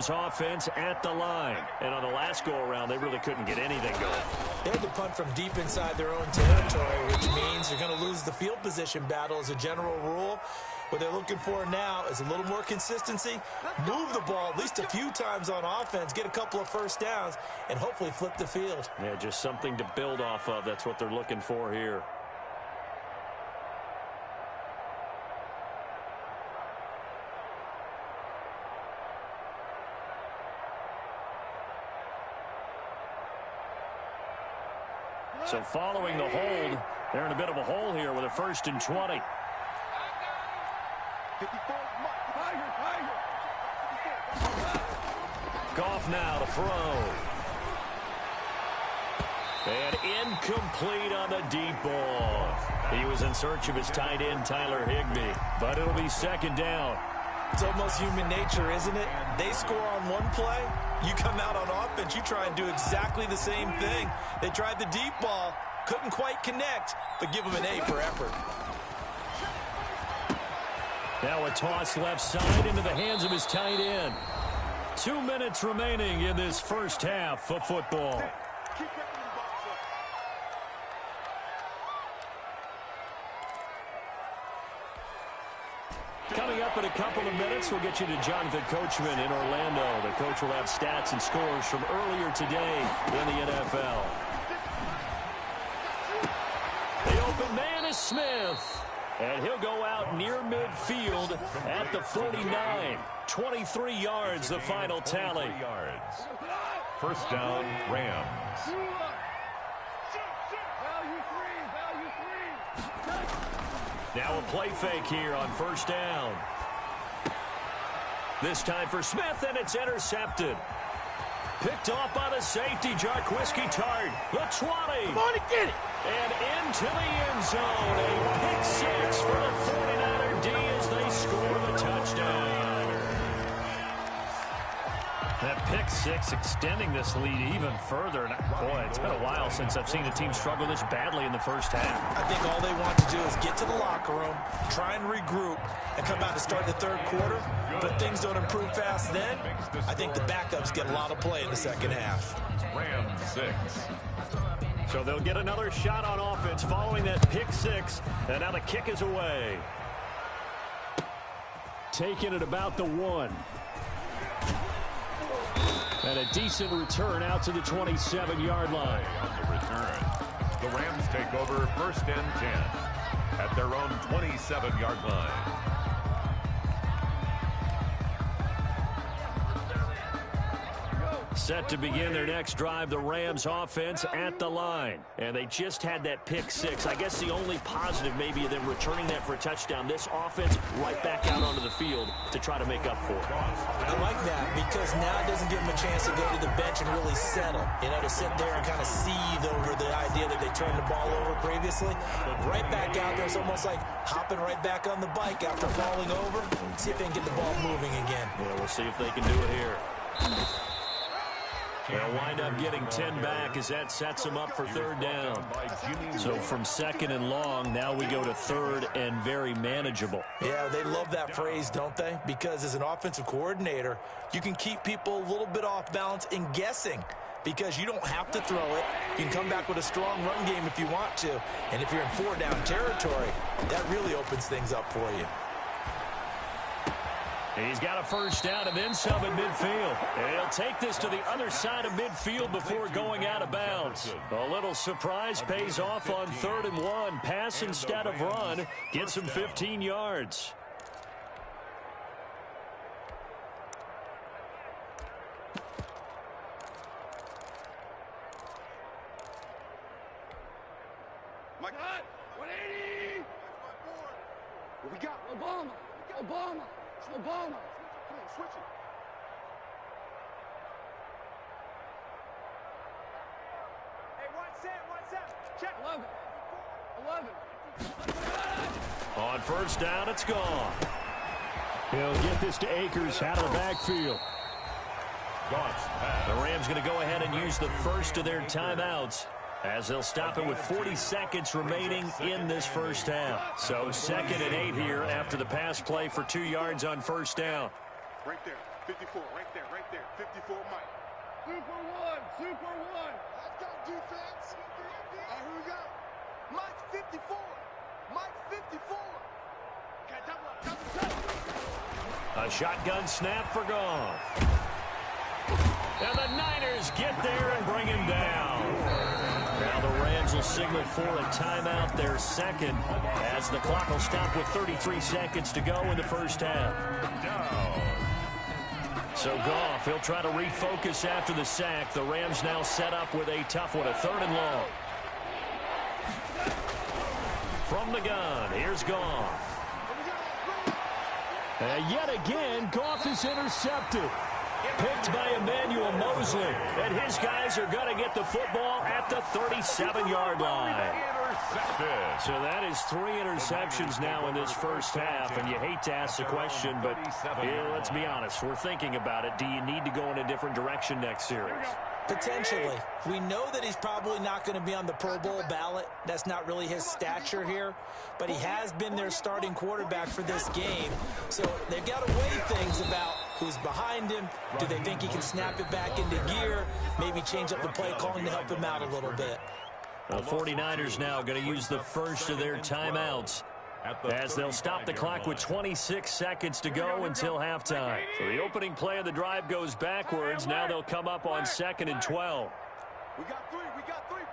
offense at the line. And on the last go-around, they really couldn't get anything going. They had to punt from deep inside their own territory, which means you're going to lose the field position battle as a general rule. What they're looking for now is a little more consistency, move the ball at least a few times on offense, get a couple of first downs, and hopefully flip the field. Yeah, just something to build off of. That's what they're looking for here. So following the hold, they're in a bit of a hole here with a 1st and 20. Goff now to throw. And incomplete on the deep ball. He was in search of his tight end, Tyler Higbee. But it'll be 2nd down. It's almost human nature, isn't it? They score on one play. You come out on offense, you try and do exactly the same thing. They tried the deep ball, couldn't quite connect, but give them an A for effort. Now a toss left side into the hands of his tight end. 2 minutes remaining in this first half of football. Coming up in a couple of minutes, we'll get you to Jonathan Coachman in Orlando. The coach will have stats and scores from earlier today in the NFL. The open man is Smith. And he'll go out near midfield at the 49. 23 yards, the final tally. 1st down, Rams. Now a play fake here on 1st down. This time for Smith, and it's intercepted. Picked off by the safety, Jarquiski Tart. The 20. Come on and get it. And into the end zone. A pick 6 for the 49er D as they score the touchdown. That pick 6 extending this lead even further. And boy, it's been a while since I've seen a team struggle this badly in the first half. I think all they want to do is get to the locker room, try and regroup, and come out to start the 3rd quarter. But things don't improve fast then. I think the backups get a lot of play in the 2nd half. Rams 6. So they'll get another shot on offense following that pick 6. And now the kick is away. Taking it about the 1. And a decent return out to the 27-yard line. On the return, the Rams take over 1st and 10 at their own 27-yard line. Set to begin their next drive, the Rams offense at the line. And they just had that pick 6. I guess the only positive maybe of them returning that for a touchdown. This offense right back out onto the field to try to make up for it. I like that because now it doesn't give them a chance to go to the bench and really settle. You know, to sit there and kind of seethe over the idea that they turned the ball over previously. Right back out there, it's almost like hopping right back on the bike after falling over. See if they can get the ball moving again. Yeah, we'll see if they can do it here. They'll wind up getting 10 back as that sets them up for 3rd down. So from 2nd and long, now we go to 3rd and very manageable. Yeah, they love that phrase, don't they? Because as an offensive coordinator, you can keep people a little bit off balance in guessing because you don't have to throw it. You can come back with a strong run game if you want to. And if you're in 4-down territory, that really opens things up for you. He's got a 1st down and then some at midfield. And he'll take this to the other side of midfield before going out of bounds. A little surprise pays off on 3rd and 1. Pass instead of run. Gets him 15 yards. My God, 180. What we got? Obama. Obama. It's Obama. Come on, switch it. Hey, 1-7. Check. 11. On 1st down, it's gone. He'll get this to Akers out of the backfield. The Rams going to go ahead and use the first of their timeouts as they'll stop it with 40 seconds remaining in this first half. So 2nd and 8 here after the pass play for 2 yards on 1st down. Right there. 54, right there, 54, Mike. Super one. Let's go, defense. All right, here we go. Mike's 54. Mike's 54. Okay, double. A shotgun snap for Goff. And the Niners get there and bring him down. Now the Rams will signal for a timeout, their second, as the clock will stop with 33 seconds to go in the first half. So Goff, he'll try to refocus after the sack. The Rams now set up with a tough one, a 3rd and long. From the gun, here's Goff. And yet again, Goff is intercepted. Picked by Emmanuel Mosley. And his guys are going to get the football at the 37-yard line. So that is 3 interceptions now in this first half. And you hate to ask the question, but let's be honest. We're thinking about it. Do you need to go in a different direction next series? Potentially. We know that he's probably not going to be on the Pro Bowl ballot. That's not really his stature here. But he has been their starting quarterback for this game. So they've got to weigh things about who's behind him. Do they think he can snap it back into gear? Maybe change up the play calling to help him out a little bit. The 49ers now going to use the first of their timeouts, as they'll stop the clock with 26 seconds to go until halftime. So the opening play of the drive goes backwards. Now they'll come up on 2nd and 12. We got three,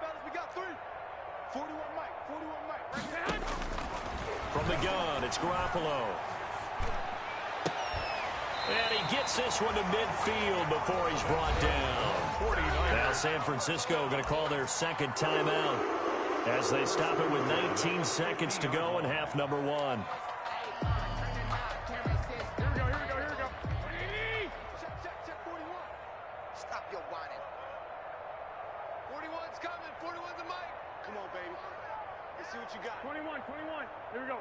fellas, we got 3. 41 Mike, right there. From the gun, it's Garoppolo. And he gets this one to midfield before he's brought down. Now San Francisco going to call their second timeout, as they stop it with 19 seconds to go in half number 1. Here we go. Check, 41. Stop your whining. 41's coming. 41's a mic. Come on, baby. Let's see what you got. 21. Here we go.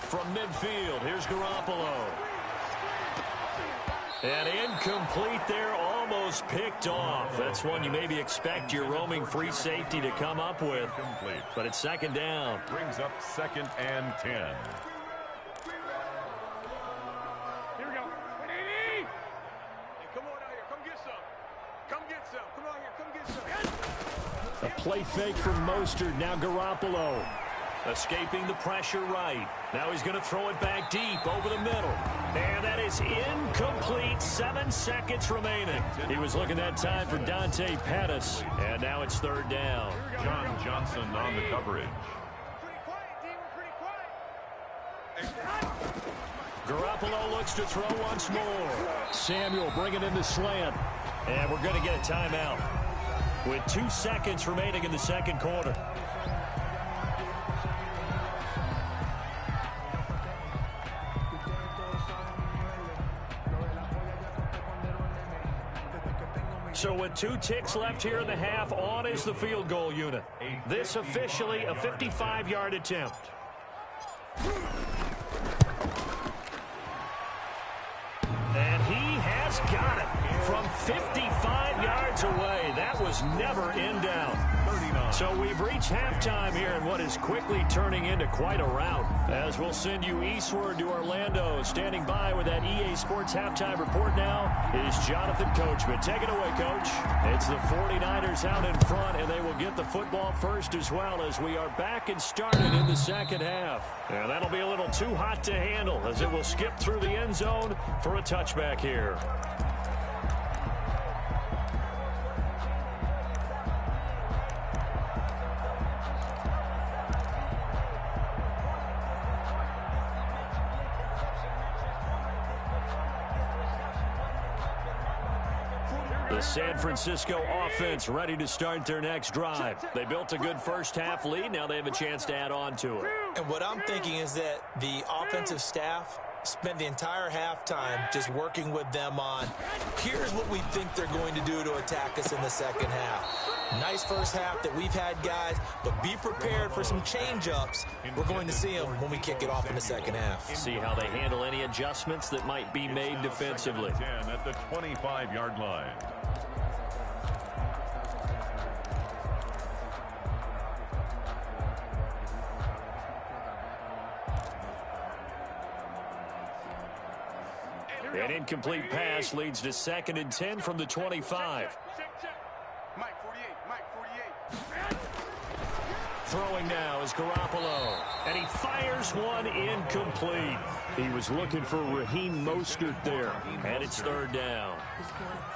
From midfield, here's Garoppolo. And incomplete there, almost picked off. That's one you maybe expect your roaming free safety to come up with. But it's 2nd down. Brings up 2nd and 10. Here we go. Hey, come on out here. Come get some. Come on here. Come get some. A play fake from Mostert. Now Garoppolo. Escaping the pressure right. Now he's going to throw it back deep over the middle. And that is incomplete. 7 seconds remaining. He was looking that time for Dante Pettis. And now it's 3rd down. John Johnson on the coverage. Pretty quiet, D. We're pretty quiet. Garoppolo looks to throw once more. Samuel bringing in the slant. And we're going to get a timeout with 2 seconds remaining in the second quarter. So with 2 ticks left here in the half, on is the field goal unit. This officially a 55-yard attempt. And he has got it from 55 yards away. That was never in doubt. So we've reached halftime here in what is quickly turning into quite a rout, as we'll send you eastward to Orlando. Standing by with that EA Sports halftime report now is Jonathan Coachman. Take it away, Coach. It's the 49ers out in front, and they will get the football first as well, as we are back and started in the second half. And that'll be a little too hot to handle, as it will skip through the end zone for a touchback here. The San Francisco offense ready to start their next drive. They built a good first half lead. Now they have a chance to add on to it. And what I'm thinking is that the offensive staff spent the entire halftime just working with them on, here's what we think they're going to do to attack us in the second half. Nice first half that we've had, guys, but be prepared for some change-ups. We're going to see them when we kick it off in the second half. See how they handle any adjustments that might be made defensively. 10 at the 25-yard line. An incomplete pass leads to 2nd and 10 from the 25. Mike 48, Mike 48. Throwing now is Garoppolo, and he fires one incomplete. He was looking for Raheem Mostert there, and it's 3rd down.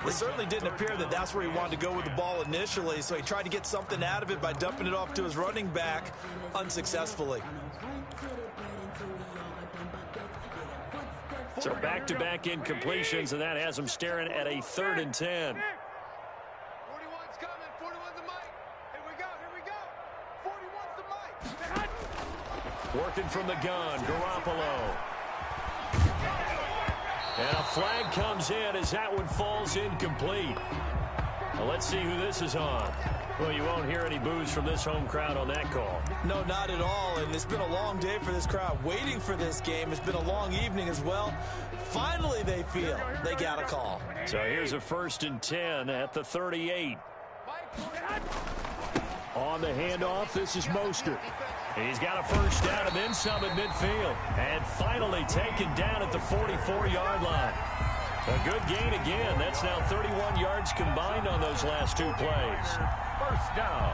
It certainly didn't appear that that's where he wanted to go with the ball initially, so he tried to get something out of it by dumping it off to his running back unsuccessfully. So back-to-back incompletions, and that has him staring at a 3rd and 10. 41's coming. 41's the Mike. Here we go. Here we go. 41's the Mike. Working from the gun, Garoppolo. And a flag comes in as that one falls incomplete. Well, let's see who this is on. Well, you won't hear any boos from this home crowd on that call. No, not at all, and it's been a long day for this crowd waiting for this game. It's been a long evening as well. Finally, they feel they got a call. So here's a 1st and 10 at the 38. On the handoff, this is Mostert. He's got a 1st down and then some at midfield. And finally taken down at the 44-yard line. A good gain again. That's now 31 yards combined on those last 2 plays. 1st down.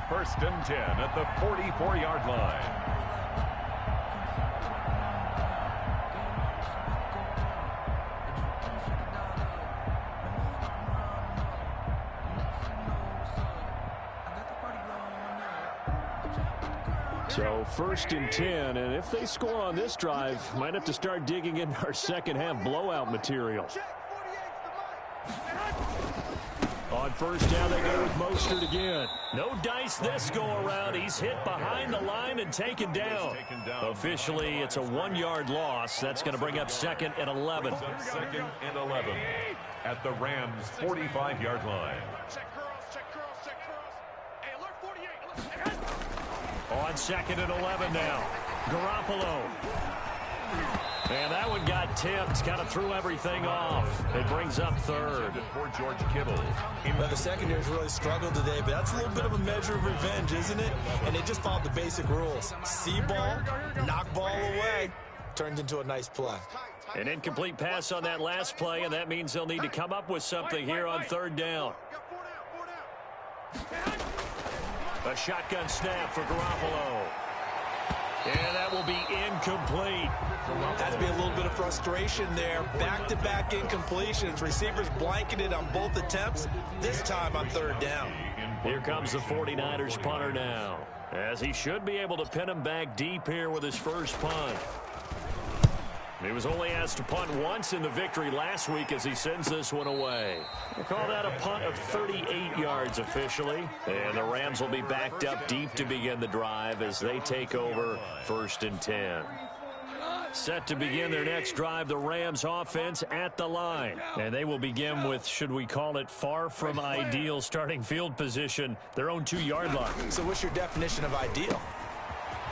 1st and 10 at the 44-yard line. So 1st and 10, and if they score on this drive, might have to start digging into our second-half blowout material. On 1st down, they go with Mostert again. No dice this go-around. He's hit behind the line and taken down. Officially, it's a 1-yard loss. That's going to bring up 2nd and 11. 2nd and 11 at the Rams' 45-yard line. Check cross, check cross, check cross. Hey, alert 48. On 2nd and 11 now. Garoppolo. And that one got tipped. Kind of threw everything off. It brings up 3rd. For George Kittle. Well, the secondary's really struggled today, but that's a little bit of a measure of revenge, isn't it? And they just followed the basic rules. See ball, knock ball away. Turned into a nice play. An incomplete pass on that last play, and that means they'll need to come up with something here on 3rd down. A shotgun snap for Garoppolo. And that will be incomplete. Has to be a little bit of frustration there. Back-to-back incompletions. Receivers blanketed on both attempts, this time on 3rd down. Here comes the 49ers punter now, as he should be able to pin him back deep here with his first punt. He was only asked to punt once in the victory last week as he sends this one away. We'll call that a punt of 38 yards officially. And the Rams will be backed up deep to begin the drive as they take over 1st and 10. Set to begin their next drive, the Rams offense at the line. And they will begin with, should we call it, far from ideal starting field position, their own 2-yard line. So what's your definition of ideal?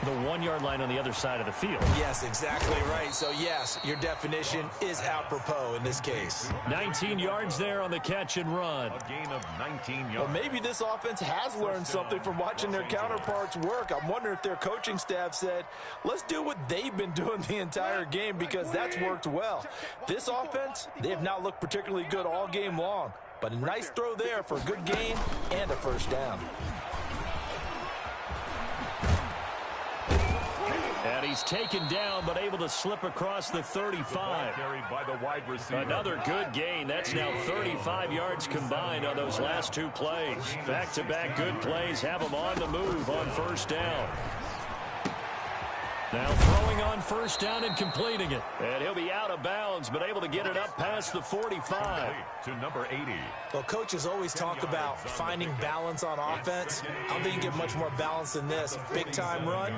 The 1-yard line on the other side of the field. Yes, exactly right. So, yes, your definition is apropos in this case. 19 yards there on the catch and run. A gain of 19 yards. Well, maybe this offense has learned something from watching their counterparts work. I'm wondering if their coaching staff said, let's do what they've been doing the entire game because that's worked well. This offense, they have not looked particularly good all game long. But a nice throw there for a good gain and a 1st down. And he's taken down, but able to slip across the 35. Carried by the wide receiver. Another good gain. That's now 35 yards combined on those last 2 plays. Back-to-back good plays have him on the move on 1st down. Now throwing on 1st down and completing it. And he'll be out of bounds, but able to get it up past the 45. To number 80. Well, coaches always talk about finding balance on offense. I don't think you get much more balance than this. Big-time run,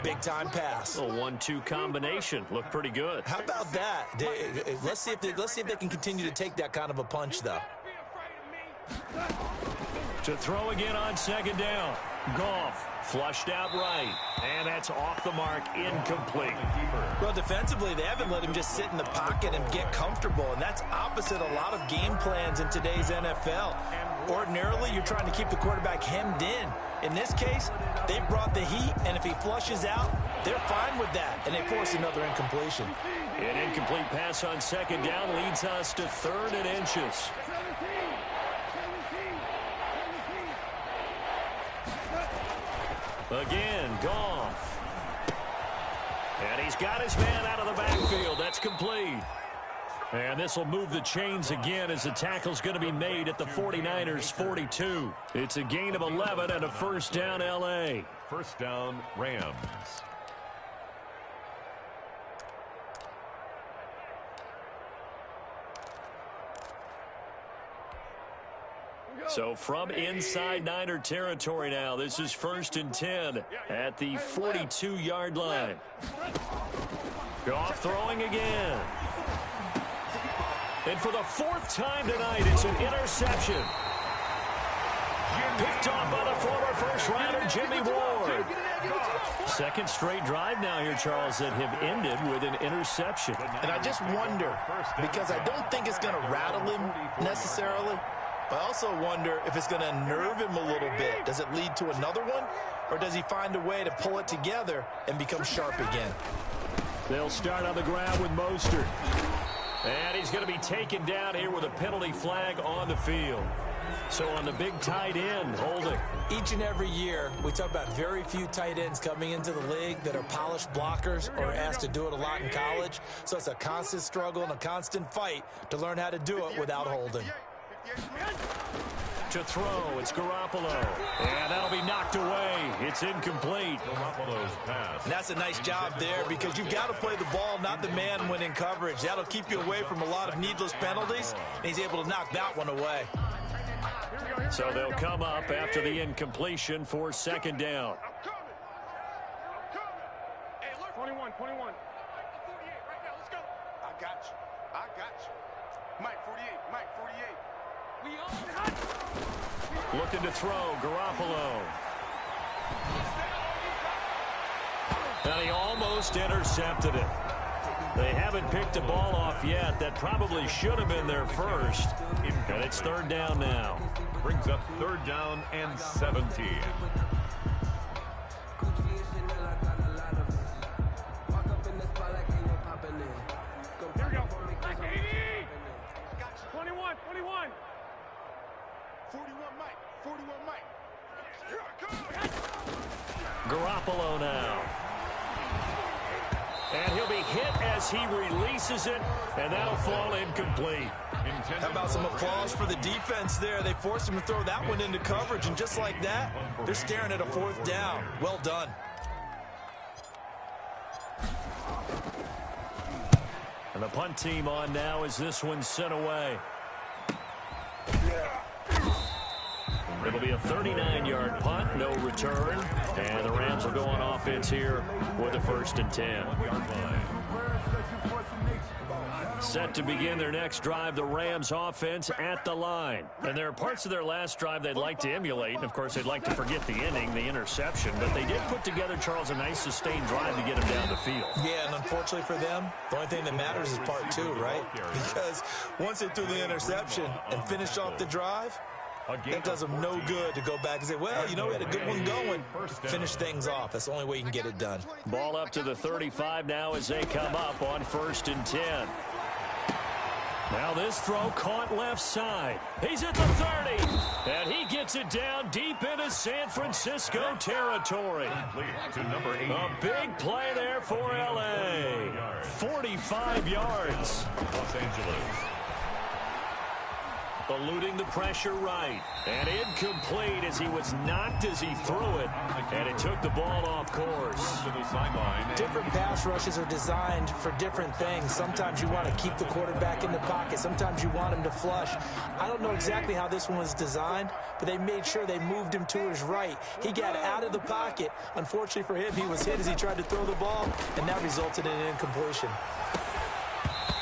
big-time pass. A 1-2 combination. Looked pretty good. How about that? Let's see if they can continue to take that kind of a punch, though. To throw again on 2nd down. Goff flushed out right. And that's off the mark, incomplete. Well, defensively, they haven't let him just sit in the pocket and get comfortable, and that's opposite a lot of game plans in today's NFL. Ordinarily, you're trying to keep the quarterback hemmed in. In this case, they brought the heat, and if he flushes out, they're fine with that, and they force another incompletion. An incomplete pass on second down leads us to 3rd and inches. Again, Goff. And he's got his man out of the backfield. That's complete. And this will move the chains again as the tackle's going to be made at the 49ers' 42. It's a gain of 11 and a first down, L.A. First down, Rams. So from inside Niner territory now, this is 1st and 10 at the 42-yard line. Goff throwing again. And for the 4th time tonight, it's an interception. Picked off by the former first-rounder Jimmy Ward. 2nd straight drive now here, Charles, that have ended with an interception. And I just wonder, because I don't think it's going to rattle him necessarily, but I also wonder if it's going to unnerve him a little bit. Does it lead to another one, or does he find a way to pull it together and become sharp again? They'll start on the ground with Mostert. And he's going to be taken down here with a penalty flag on the field. So on the big tight end, holding. Each and every year, we talk about very few tight ends coming into the league that are polished blockers or asked to do it a lot in college. So it's a constant struggle and a constant fight to learn how to do it without holding. To throw, it's Garoppolo. And that'll be knocked away. It's incomplete. Garoppolo's pass. And that's a nice job there because you've got to play the ball, not the man when in coverage. That'll keep you away from a lot of needless penalties, and he's able to knock that one away. So they'll come up after the incompletion for 2nd down. 21. I got you. Mike, 48. Looking to throw, Garoppolo. And he almost intercepted it. They haven't picked the ball off yet. That probably should have been their first. And it's 3rd down now. Brings up 3rd down and 17. Here we go. 21. 41 Mike. Here I come. Garoppolo now. And he'll be hit as he releases it, and that'll fall incomplete. How about some applause for the defense there? They forced him to throw that one into coverage, and just like that, they're staring at a 4th down. Well done. And the punt team on now as this one's sent away. It'll be a 39-yard punt, no return. And the Rams will go on offense here with a 1st and 10. Set to begin their next drive, the Rams offense at the line. And there are parts of their last drive they'd like to emulate. And, of course, they'd like to forget the inning, the interception. But they did put together, Charles, a nice sustained drive to get him down the field. Yeah, and unfortunately for them, the only thing that matters is part 2, right? Because once they threw the interception and finished off the drive, that does them no good to go back and say, well, you know, we had a good one going. Finish things off. That's the only way you can get it done. Ball up to the 35 now as they come up on 1st and 10. Now this throw caught left side. He's at the 30, and he gets it down deep into San Francisco territory. To number 8. A big play there for L.A. 45 yards. Los Angeles. Eluding the pressure right. And incomplete as he was knocked as he threw it. And it took the ball off course. To the sideline. Different pass rushes are designed for different things. Sometimes you want to keep the quarterback in the pocket. Sometimes you want him to flush. I don't know exactly how this one was designed, but they made sure they moved him to his right. He got out of the pocket. Unfortunately for him, he was hit as he tried to throw the ball, and that resulted in an incompletion.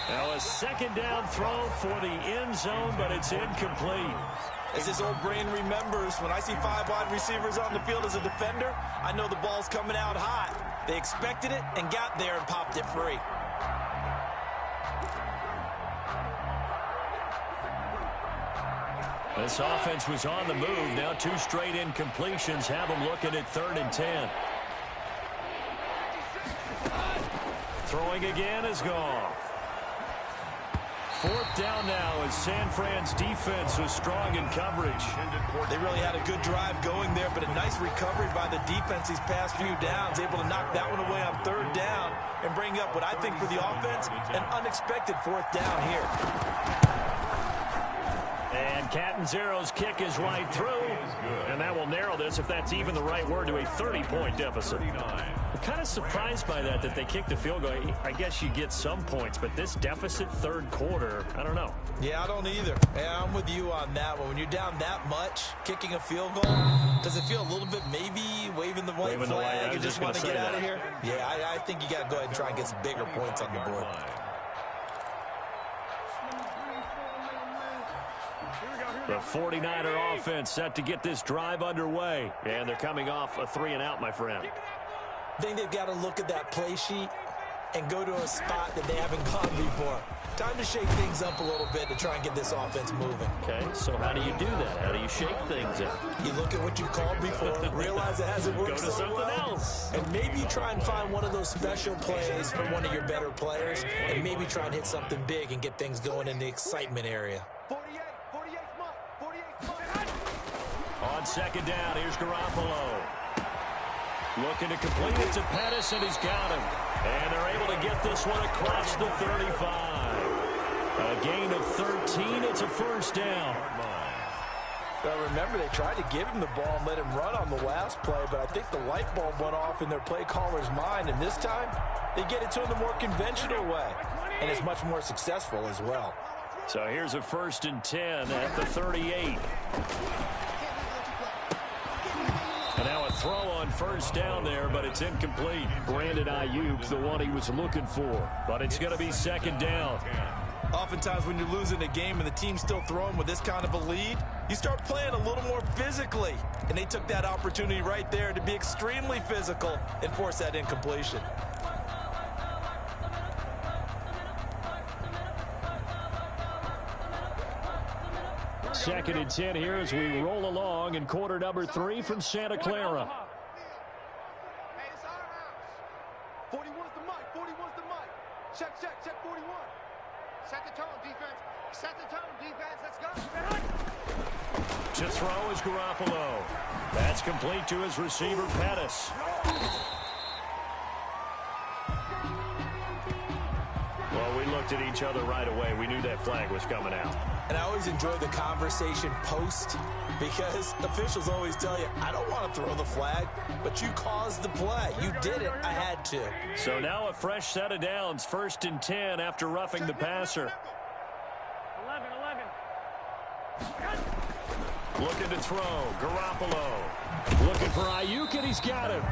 Now a 2nd down throw for the end zone, but it's incomplete. As his old brain remembers, when I see 5 wide receivers on the field as a defender, I know the ball's coming out hot. They expected it and got there and popped it free. This offense was on the move. Now 2 straight incompletions have them looking at 3rd and 10. Throwing again is Goff. Fourth down now as San Fran's defense was strong in coverage. They really had a good drive going there, but a nice recovery by the defense these past few downs, able to knock that one away on third down and bring up what I think for the offense, an unexpected fourth down here. And Catanzaro's kick is right through, and that will narrow this, if that's even the right word, to a 30-point deficit. I'm kind of surprised by that they kicked the field goal. I guess you get some points, but this deficit third quarter, I don't know. Yeah, I don't either. Yeah, I'm with you on that one. When you're down that much, kicking a field goal, does it feel a little bit maybe waving the white flag and just want to get out of here? Yeah, I think you got to go ahead and try and get some bigger points on the board. The 49er offense set to get this drive underway. And they're coming off a 3-and-out, my friend. I think they've got to look at that play sheet and go to a spot that they haven't gone before. Time to shake things up a little bit to try and get this offense moving. Okay, so how do you do that? How do you shake things up? You look at what you called before, realize it hasn't worked Go to so something well, else. and maybe you try and find one of those special plays from one of your better players, and maybe try and hit something big and get things going in the excitement area. 48 month. On second down, here's Garoppolo. Looking to complete it to Pettis, and he's got him. And they're able to get this one across the 35. A gain of 13. It's a first down. Well, remember, they tried to give him the ball and let him run on the last play, but I think the light bulb went off in their play caller's mind, and this time they get it to him the more conventional way, and it's much more successful as well. So here's a 1st and 10 at the 38. And now a throw on first down there, but it's incomplete. Brandon Ayuk, the one he was looking for. But it's going to be second down. Oftentimes when you're losing a game and the team's still throwing with this kind of a lead, you start playing a little more physically. And they took that opportunity right there to be extremely physical and force that incompletion. Second and 10 here as we roll along in quarter number 3 from Santa Clara. Hey, it's our house. 41's the mic. 41's the mic. Check 41. Set the tone, defense. Set the tone, defense. Let's go. To throw is Garoppolo. That's complete to his receiver, Pettis. Well, we looked at each other right away. We knew that flag was coming out. And I always enjoy the conversation post, because officials always tell you, I don't want to throw the flag, but you caused the play. You did it. I had to. So now a fresh set of downs. 1st and 10 after roughing the passer. 11. Looking to throw. Garoppolo. Looking for Ayuk, and he's got him.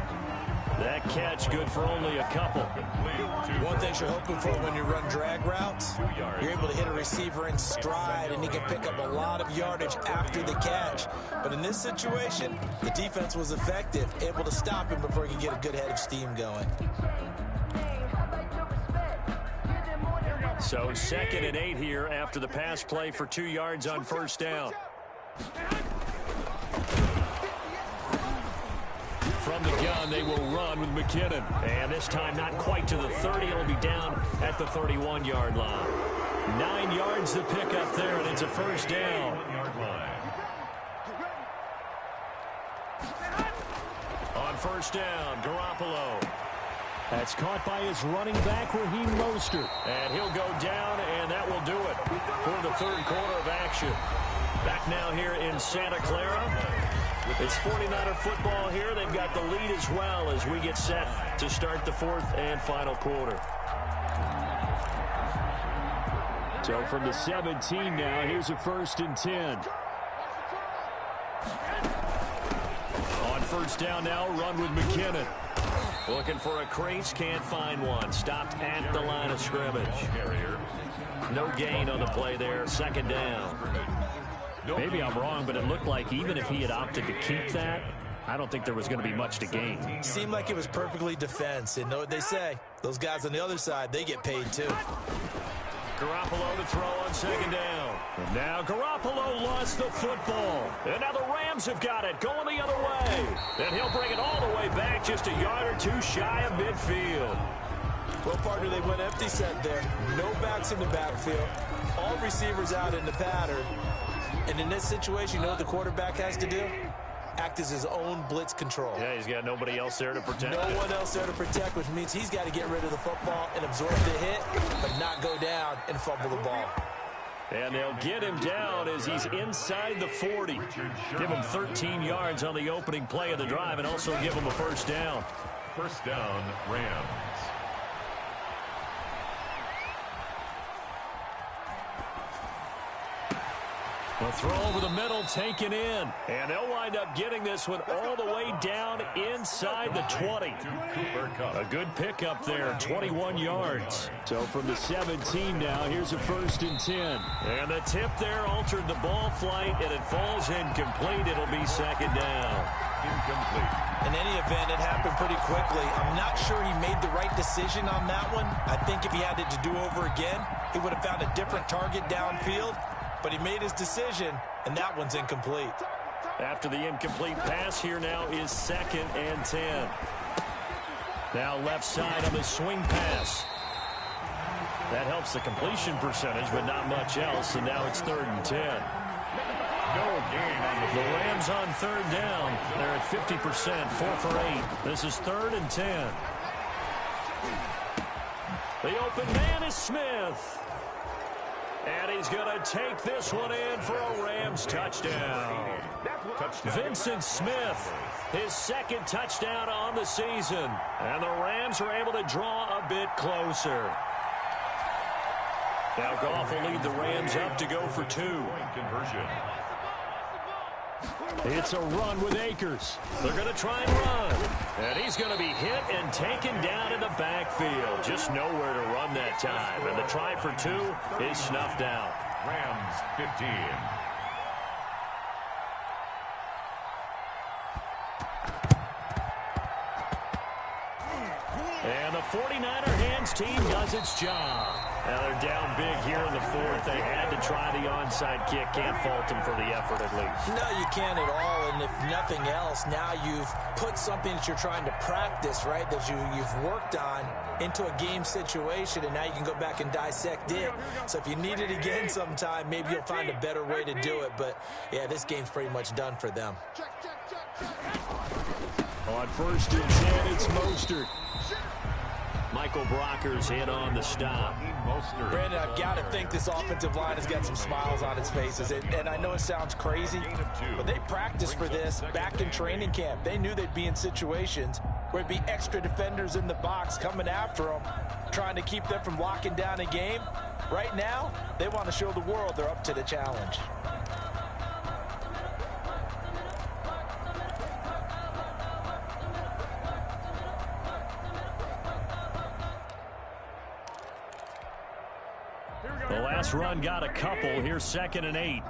That catch good for only a couple. One thing you're hoping for when you run drag routes, you're able to hit a receiver in stride, and he can pick up a lot of yardage after the catch. But in this situation, the defense was effective, able to stop him before he could get a good head of steam going. So 2nd and 8 here after the pass play for 2 yards on first down. From the gun, they will run with McKinnon. And this time not quite to the 30. It'll be down at the 31-yard line. 9 yards to pick up there, and it's a first down. On first down, Garoppolo. That's caught by his running back, Raheem Mostert. And he'll go down, and that will do it for the third quarter of action. Back now here in Santa Clara. It's 49er football here. They've got the lead as well as we get set to start the 4th and final quarter. So from the 17 now, here's a 1st and 10. On first down now, run with McKinnon. Looking for a crease, can't find one. Stopped at the line of scrimmage. No gain on the play there, 2nd down. Maybe I'm wrong, but it looked like even if he had opted to keep that, I don't think there was going to be much to gain. Seemed like it was perfectly defense. And know what they say? Those guys on the other side, they get paid too. Garoppolo to throw on 2nd down. And now Garoppolo lost the football. And now the Rams have got it, going the other way. And he'll bring it all the way back, just a yard or two shy of midfield. Well, partner, they went empty set there. No backs in the backfield. All receivers out in the pattern. And in this situation, you know what the quarterback has to do? Act as his own blitz control. Yeah, he's got nobody else there to protect. No one else there to protect, which means he's got to get rid of the football and absorb the hit, but not go down and fumble the ball. And they'll get him down as he's inside the 40. Give him 13 yards on the opening play of the drive and also give him a first down. First down, Rams. The throw over the middle taken in. And they'll wind up getting this one all the way down inside the 20. A good pickup there, 21 yards. So from the 17 now, here's a 1st and 10. And the tip there altered the ball flight, and it falls incomplete. It'll be 2nd down. Incomplete. In any event, it happened pretty quickly. I'm not sure he made the right decision on that one. I think if he had it to do over again, he would have found a different target downfield. But he made his decision, and that one's incomplete. After the incomplete pass, here now is 2nd and 10. Now left side on the swing pass. That helps the completion percentage, but not much else, and now it's 3rd and 10. No gain on the Rams on 3rd down. They're at 50%, 4 for 8. This is 3rd and 10. The open man is Smith. And he's going to take this one in for a Rams touchdown. Vincent Smith, his 2nd touchdown on the season. And the Rams are able to draw a bit closer. Now Goff will lead the Rams up to go for 2. conversion. It's a run with Akers. They're going to try and run. And he's going to be hit and taken down in the backfield. Just nowhere to run that time. And the try for 2 is snuffed out. Rams 15. And the 49er hands team does its job. Now they're down big here in the 4th. They had to try the onside kick. Can't fault them for the effort at least. No, you can't at all. And if nothing else, now you've put something that you're trying to practice, right, that you've worked on into a game situation, and now you can go back and dissect it. So if you need it again sometime, maybe you'll find a better way to do it. But, yeah, this game's pretty much done for them. On 1st and 10, it's Mostert. Michael Brockers hit on the stop. Brandon, I've got to think this offensive line has got some smiles on its faces. And I know it sounds crazy, but they practiced for this back in training camp. They knew they'd be in situations where it'd be extra defenders in the box coming after them, trying to keep them from locking down a game. Right now, they want to show the world they're up to the challenge. The last run got a couple. Here's 2nd and 8.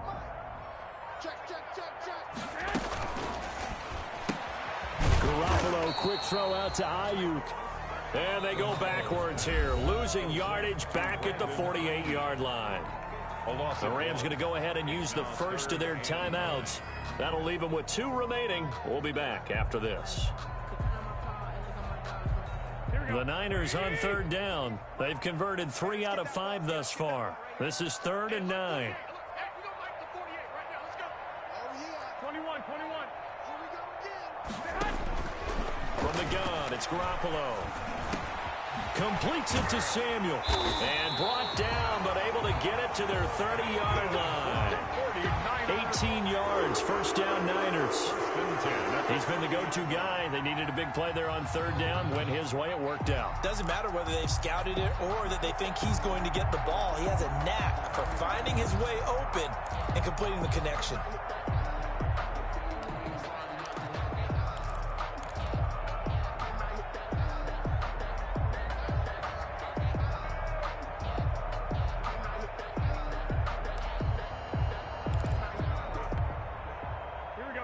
Garoppolo, quick throw out to Ayuk. And they go backwards here, losing yardage back at the 48-yard line. The Rams going to go ahead and use the first of their timeouts. That'll leave them with 2 remaining. We'll be back after this. The Niners on 3rd down. They've converted 3 out of 5 thus far. This is 3rd and 9. From the gun, it's Garoppolo. Completes it to Samuel. And brought down, but able to get it to their 30-yard line. 18 yards, first down Niners. He's been the go-to guy. They needed a big play there on 3rd down. Went his way, it worked out. Doesn't matter whether they've scouted it or that they think he's going to get the ball. He has a knack for finding his way open and completing the connection.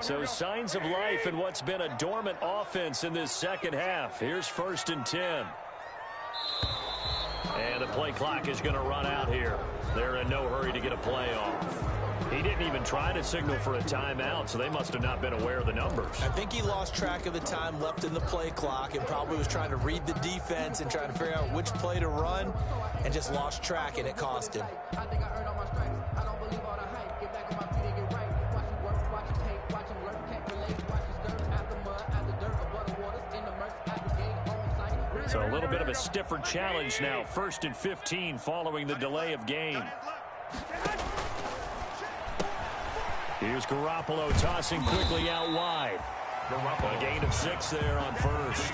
So signs of life in what's been a dormant offense in this second half. Here's 1st and 10. And the play clock is going to run out here. They're in no hurry to get a play off. He didn't even try to signal for a timeout, so they must have not been aware of the numbers. I think he lost track of the time left in the play clock and probably was trying to read the defense and trying to figure out which play to run and just lost track, and it cost him. I think I earned all my stripes. I don't believe all the hype. Get back on my feet and get right. Watch him work, watch him hate, watch him learn, can't relate. Watch him stir after mud, after dirt, above the waters, in the murk, at the gate, on sight. So a little bit of a stiffer challenge now. 1st and 15 following the delay of game. Here's Garoppolo tossing quickly out wide. A gain of 6 there on first.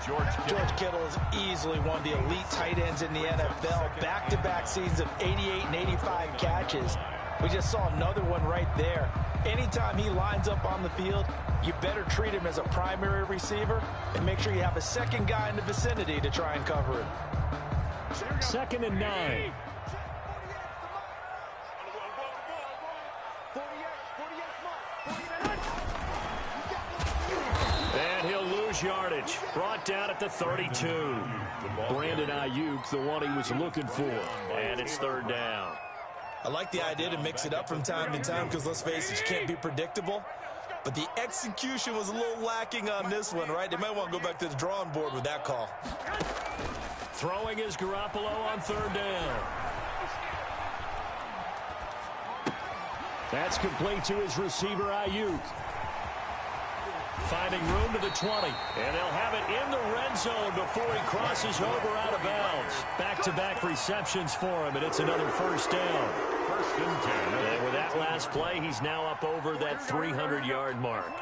George Kittle is easily one of the elite tight ends in the NFL. Back-to-back seasons of 88 and 85 catches. We just saw another one right there. Anytime he lines up on the field, you better treat him as a primary receiver and make sure you have a second guy in the vicinity to try and cover him. 2nd and 9. And he'll lose yardage. Brought down at the 32. Brandon Ayuk, the one he was looking for. And it's 3rd down. I like the idea to mix it up from time to time because, let's face it, you can't be predictable. But the execution was a little lacking on this one, right? They might want to go back to the drawing board with that call. Throwing is Garoppolo on 3rd down. That's complete to his receiver, Ayuk. Finding room to the 20. And they'll have it in the red zone before he crosses over out of bounds. Back-to-back receptions for him, and it's another 1st down. 1st and 10. And with that last play, he's now up over that 300-yard mark.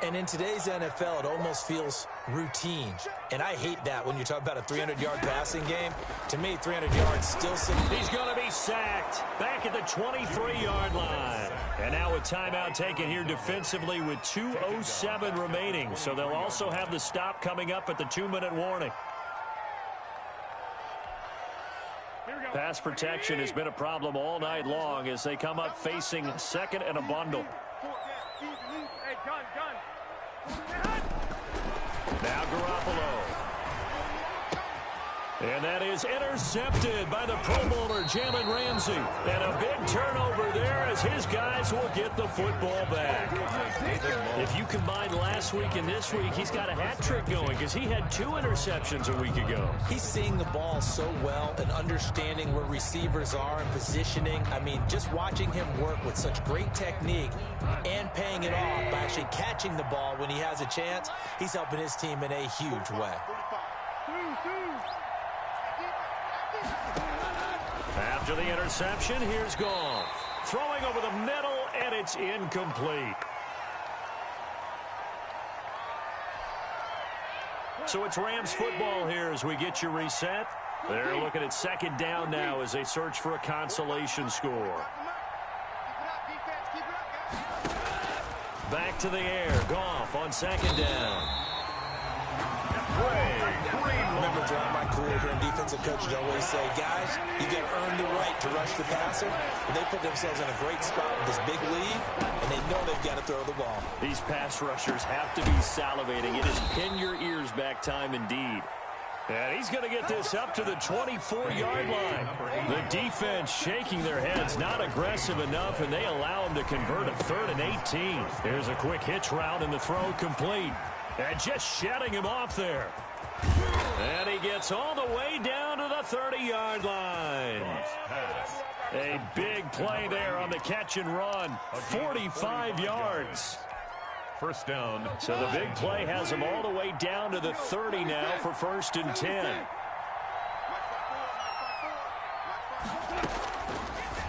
And in today's NFL, it almost feels routine. And I hate that when you talk about a 300-yard passing game. To me, 300 yards still sitting. He's going to be sacked back at the 23-yard line. And now a timeout taken here defensively with 2:07 remaining. So they'll also have the stop coming up at the 2-minute warning. Pass protection has been a problem all night long as they come up facing 2nd and a bundle. Now Garoppolo. And that is intercepted by the Pro Bowler, Jalen Ramsey. And a big turnover there as his guys will get the football back. If you combine last week and this week, he's got a hat trick going because he had 2 interceptions a week ago. He's seeing the ball so well and understanding where receivers are and positioning. I mean, just watching him work with such great technique and paying it off by actually catching the ball when he has a chance, he's helping his team in a huge way. After the interception, here's Goff. Throwing over the middle, and it's incomplete. So it's Rams football here as we get you reset. They're looking at 2nd down now as they search for a consolation score. Back to the air. Goff on 2nd down. Remember throughout my career here in defensive coaches, I always say, guys, you got to earn the right to rush the passer. And they put themselves in a great spot with this big lead, and they know they've got to throw the ball. These pass rushers have to be salivating. It is pin your ears back time indeed. And he's going to get this up to the 24-yard line. The defense shaking their heads, not aggressive enough, and they allow him to convert a 3rd and 18. Here's a quick hitch route, and the throw complete. And just shutting him off there. And he gets all the way down to the 30-yard line. A big play there on the catch and run. 45 yards. 1st down. So the big play has him all the way down to the 30 now for 1st and 10.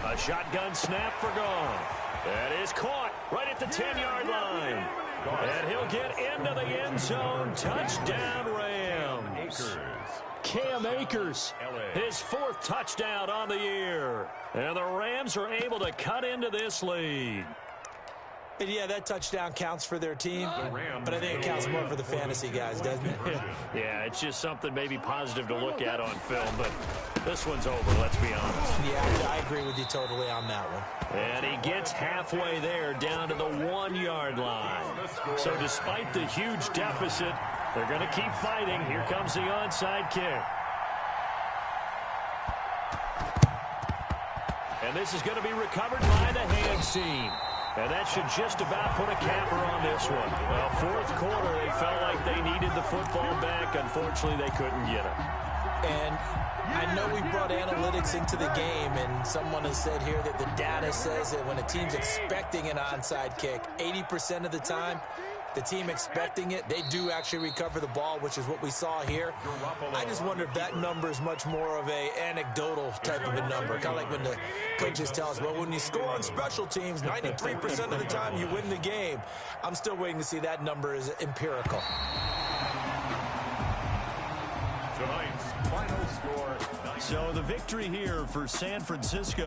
A shotgun snap for Goff. That is caught right at the 10-yard line. And he'll get into the end zone. Touchdown, Rams. Cam Akers, his 4th touchdown on the year. And the Rams are able to cut into this lead. And yeah, that touchdown counts for their team, but I think it counts more for the fantasy guys, doesn't it? Yeah, it's just something maybe positive to look at on film, but this one's over, let's be honest. Yeah, I agree with you totally on that one. And he gets halfway there down to the 1-yard line. So despite the huge deficit, they're going to keep fighting. Here comes the onside kick. And this is going to be recovered by the hands. 13. And that should just about put a capper on this one. Well, fourth quarter, they felt like they needed the football back. Unfortunately, they couldn't get it. And I know we brought analytics into the game, and someone has said here that the data says that when a team's expecting an onside kick, 80% of the time, the team expecting it, they do actually recover the ball, which is what we saw here. I just wonder if that number is much more of a anecdotal type of a number. Kind of like when the coaches tell us, well, when you score on special teams, 93% of the time you win the game. I'm still waiting to see that number is empirical. Tonight's final score. So the victory here for San Francisco.